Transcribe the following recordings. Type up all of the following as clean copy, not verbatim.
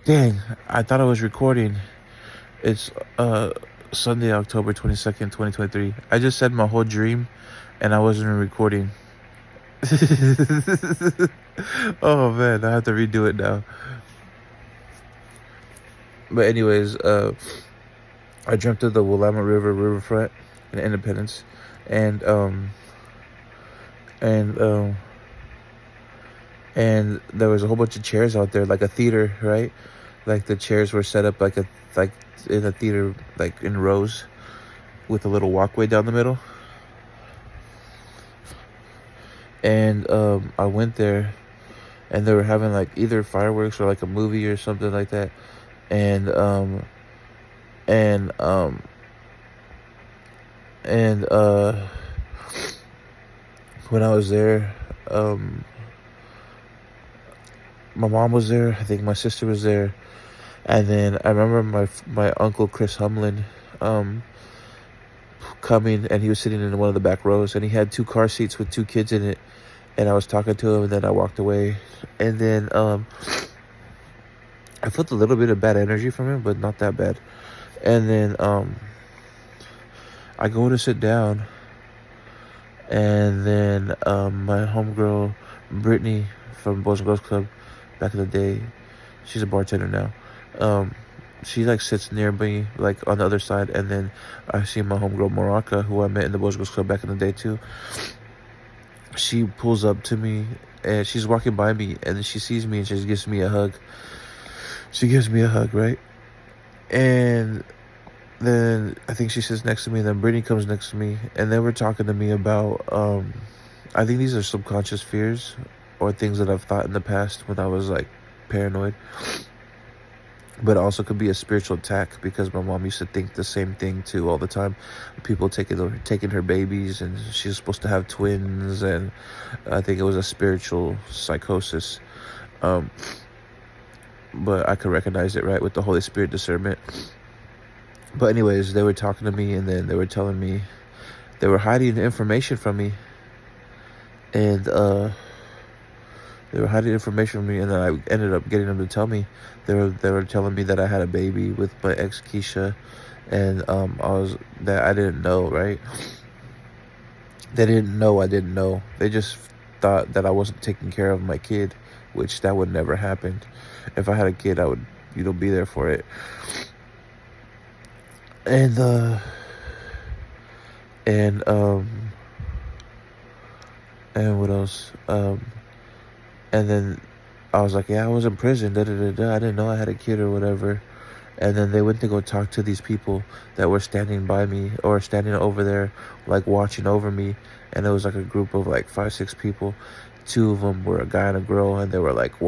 Dang, I thought I was recording. It's Sunday, October 22nd, 2023. I just said my whole dream and I wasn't recording. Oh man, I have to redo it now. But anyways, I dreamt of the Willamette River riverfront in Independence, and and um and there was a whole bunch of chairs out there, like a theater, right? Like the chairs were set up like in a theater, like in rows, with a little walkway down the middle. And I went there, and they were having like either fireworks or like a movie or something like that. And and um and when I was there, my mom was there. I think my sister was there, and then I remember my uncle Chris Humlin coming, and he was sitting in one of the back rows, and he had two car seats with two kids in it. And I was talking to him, and then I walked away, and then I felt a little bit of bad energy from him, but not that bad. And then I go to sit down, and then my homegirl Brittany from Boys and Girls Club back in the day, she's a bartender now. She like sits near me, like on the other side, and then I see my homegirl Marocka, who I met in the Boys and Girls Club back in the day too. She pulls up to me, and she's walking by me, and then she sees me, and she gives me a hug. She gives me a hug, right? And then I think she sits next to me, and then Brittany comes next to me, and then we're talking to me about, I think these are subconscious fears or things that I've thought in the past when I was like paranoid. But also could be a spiritual attack, because my mom used to think the same thing too all the time. People taking her babies, and she's supposed to have twins, and I think it was a spiritual psychosis. But I could recognize it, right, with the Holy Spirit discernment. But anyways, they were talking to me, and then they were telling me they were hiding information from me, and they were hiding information from me, and then I ended up getting them to tell me. They were telling me that I had a baby with my ex Keisha, and I didn't know, right? They didn't know I didn't know. They just thought that I wasn't taking care of my kid, which that would never happen. If I had a kid, I would, be there for it. And and and what else? And then I was like, yeah, I was in prison, da da da da. I didn't know I had a kid or whatever. And then they went to go talk to these people that were standing by me, or standing over there, like watching over me. And it was like a group of like 5, 6 people. 2 of them were a guy and a girl, and they were like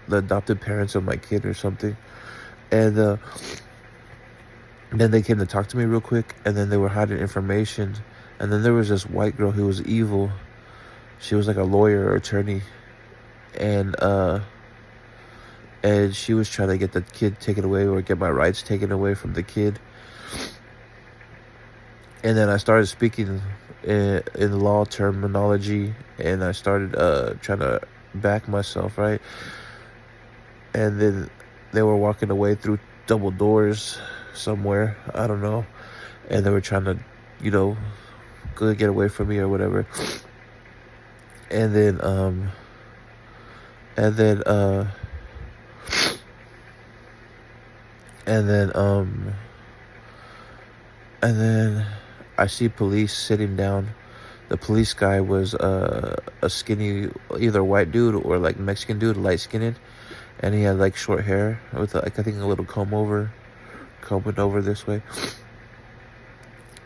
the adopted parents of my kid or something. And then they came to talk to me real quick, and then they were hiding information. And then there was this white girl who was evil. She was like a lawyer or attorney, and she was trying to get the kid taken away, or get my rights taken away from the kid. And then I started speaking in law terminology, and I started trying to back myself, right? And then they were walking away through double doors somewhere, I don't know, and they were trying to, go get away from me or whatever. And then and then and then I see police sitting down. The police guy was a skinny, either white dude or like Mexican dude, light skinned, and he had like short hair with like, I think, a little combing over this way.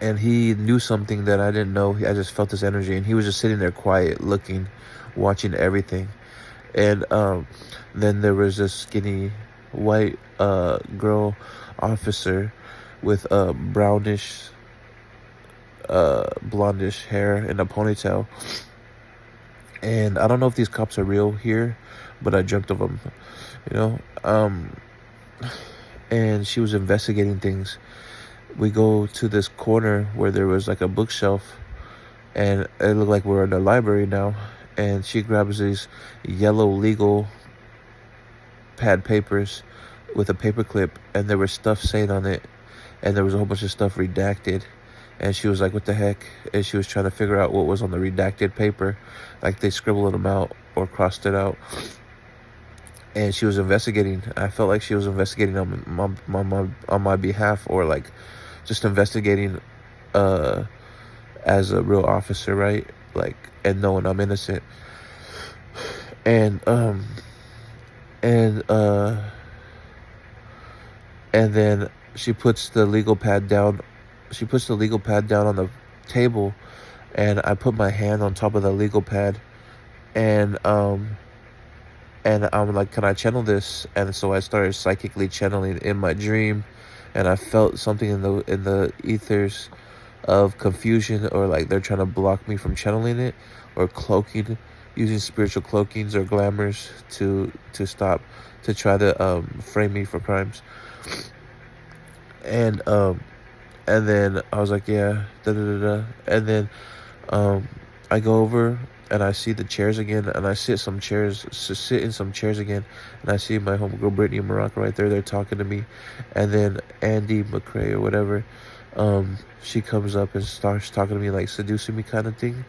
And he knew something that I didn't know. I just felt this energy, and he was just sitting there quiet, looking, watching everything. And then there was this skinny white girl officer with brownish blondish hair and a ponytail. And I don't know if these cops are real here, but I dreamt of them, and she was investigating things. We go to this corner where there was like a bookshelf, and it looked like we're in a library now. And she grabs these yellow legal pad papers with a paper clip, and there was stuff saying on it, and there was a whole bunch of stuff redacted. And she was like, what the heck? And she was trying to figure out what was on the redacted paper. Like they scribbled them out or crossed it out. And she was investigating. I felt like she was investigating on my behalf, or like just investigating as a real officer, right? Like, and knowing I'm innocent. And and and then she puts the legal pad down. She puts the legal pad down on the table, and I put my hand on top of the legal pad, and I'm like, can I channel this? And so I started psychically channeling in my dream, and I felt something in the ethers of confusion, or like they're trying to block me from channeling it, or cloaking, using spiritual cloakings or glamours to stop, to try to frame me for crimes. And then I was like, yeah, da da da da. And then I go over and I see the chairs again, and I sit in some chairs again, and I see my homegirl Brittany and Marocka right there. They're talking to me, and then Andy McCrae or whatever, she comes up and starts talking to me, like seducing me kind of thing.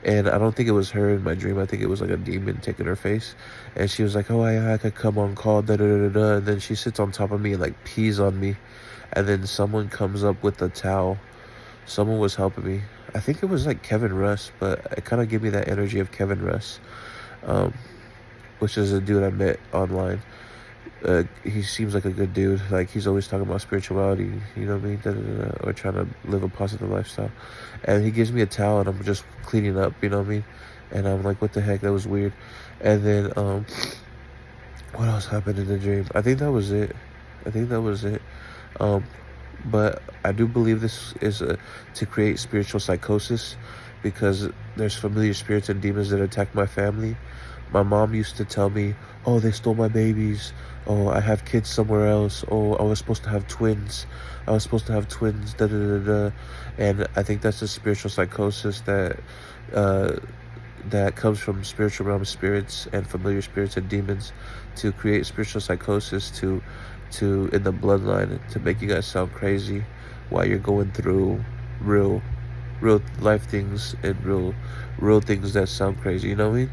And I don't think it was her in my dream. I think it was like a demon taking her face. And she was like, oh, I could come on call, da da da da. And then she sits on top of me and like pees on me. And then someone comes up with a towel. Someone was helping me. I think it was like Kevin Russ, but it kind of gave me that energy of Kevin Russ, which is a dude I met online. He seems like a good dude. Like, he's always talking about spirituality, you know what I mean? Da, da, da, da, or trying to live a positive lifestyle. And he gives me a towel, and I'm just cleaning up, you know what I mean? And I'm like, what the heck? That was weird. And then, what else happened in the dream? I think that was it. But I do believe this is to create spiritual psychosis, because there's familiar spirits and demons that attack my family. My mom used to tell me, oh, they stole my babies. Oh, I have kids somewhere else. Oh, I was supposed to have twins. Da da da da. And I think that's a spiritual psychosis that that comes from spiritual realm spirits and familiar spirits and demons, to create spiritual psychosis to in the bloodline, to make you guys sound crazy while you're going through real life things, and real things that sound crazy, you know what I mean?